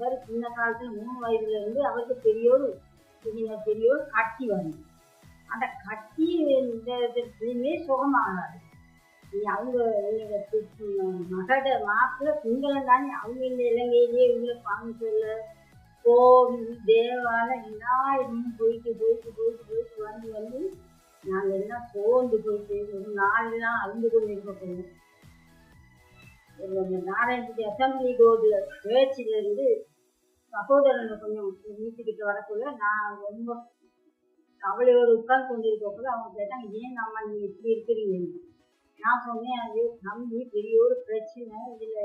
இவர் சின்ன காலத்தில் 3 வயதுல இருந்து அவருக்கு பெரியோர் கட்டி வரும். அந்த கட்டி இந்த சுகமாகாது. அவங்க மகட மாப்பிள்ள சிங்களம் தானே, அவங்க இந்த இலங்கையிலேயே உள்ள பாங்க கோவில் தேவாலயம் எல்லா இடமும் போயிட்டு வந்து நாங்கள் எல்லாம் சோர்ந்து போயிட்டு ஒரு நாளெல்லாம் அழிந்து கொண்டு இருக்க போகிறோம். நாராயணபுரி அசம்பிளி கோது பேச்சிலிருந்து சகோதரனை கொஞ்சம் வீட்டுக்கிட்ட வரக்குள்ள நான் ரொம்ப கவலையோடு உட்கார்ந்து கொண்டிருக்கக்குள்ள அவங்க கேட்டாங்க, ஏன் நம்ம நீங்க இப்படி இருக்கிறீங்க? நான் சொன்னேன், அது நம்பி பெரிய ஒரு பிரச்சனை, இதுல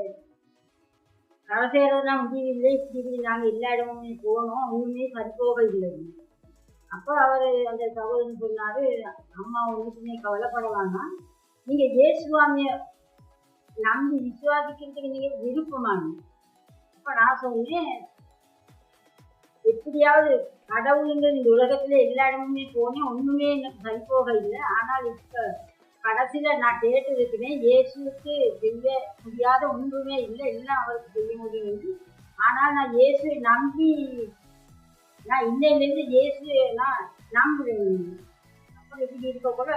கரை சேரதான் முடியவில்லை, இப்படி நாங்கள் எல்லா இடமுமே போனோம், ஒன்றுமே சரிபோக இல்லை. அப்போ அவர் அந்த சகோதரன் சொன்னாரு, அம்மா ஒன்றுக்குமே கவலைப்படலாம்னா நீங்க இயேசுவாமிய நம்பி விசுவாசிக்கிறதுக்கு நீங்க விருப்பமானு. அப்ப நான் சொன்னேன், எப்படியாவது கடவுளுங்க இந்த உலகத்துல எல்லா இடமுமே போனேன், ஒண்ணுமே எனக்கு சரிபோக இல்லை. ஆனால் இப்ப கடைசியில நான் கேட்டு இருக்கிறேன், இயேசுக்கு செய்ய முடியாத ஒன்றுமே இல்லை, எல்லாம் அவருக்கு செய்ய முடியும். ஆனால் நான் இயேசுவை நம்பி நான் இன்னையிலேருந்து இயேசுவை நான் நம்புறேன். அப்புறம் இப்படி இருக்க கூட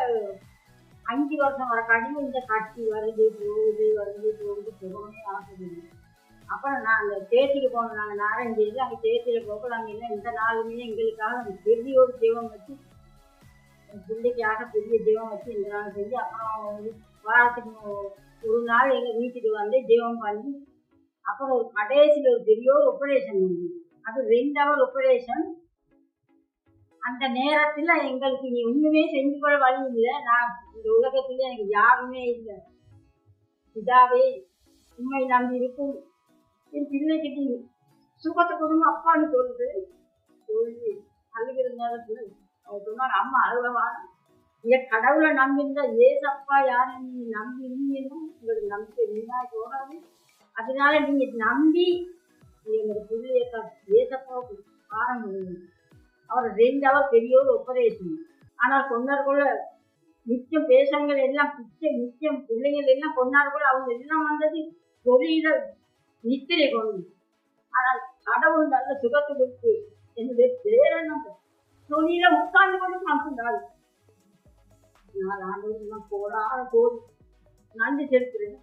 5 வருஷம் வர கடினம் இந்த கட்சி வருது போகுது போகவே ஆகுது. அப்புறம் நான் அந்த தேர்ச்சிக்கு போனோம், நாங்கள் நாராயணகிரியில் அங்கே தேர்ச்சியில் போக நாங்கள் இல்லை இந்த நாளுமே எங்களுக்காக பெரிய ஒரு தெய்வம் வச்சு பிள்ளைக்காக பெரிய தெய்வம் வச்சு இந்த நாள் செஞ்சு, அப்புறம் வாரத்துக்கு ஒரு நாள் எங்கள் வீட்டுக்கு வந்து தெய்வம் பண்ணி, அப்புறம் ஒரு கடைசியில் ஒரு பெரிய ஒரு ஆப்ரேஷன் பண்ணி, அது 2 ஹவர் ஆப்ரேஷன். அந்த நேரத்துல எங்களுக்கு நீ ஒண்ணுமே செஞ்சு கொள்ள வழி இல்லை, நான் இந்த உலகத்துல எனக்கு யாருமே இல்லை, இதாவே உண்மை நம்பி இருக்கும் என் பிள்ளைகிட்ட சுகத்தை கொடுங்க அப்பான்னு சொல்லி அழுகிற நேரத்துல அவங்க சொன்னாங்க, அம்மா அழுகவான நீங்க கடவுளை நம்பியிருந்தா ஏசப்பா யாரும் நீங்க நம்பி இருந்தீங்கன்னா உங்களுக்கு நம்பிக்கை வீணாக போகாது. அதனால நீங்க நம்பி எங்களோட பிள்ளைய ஏசப்பாவுக்கு ஆரம்பிங்க. அவர் 2 ஹவர் பெரிய ஒரு ஆபரேஷன். ஆனால் கொண்டாடுக்குள்ள மிச்சம் பேசங்கள் எல்லாம் மிச்சம் பிள்ளைங்கள் எல்லாம் கொண்டாடுக்குள்ள அவங்க எல்லாம் வந்தது தொழில நித்திரை கொண்டு. ஆனால் கடவுள் நல்ல சுகத்தை கொடுத்து என்னுடைய பேரன் தொழில உட்கார்ந்து கொண்டு நம்பினாள். 4 ஆண்டுகள் போடாத போது நன்றி செலுத்துறேன்.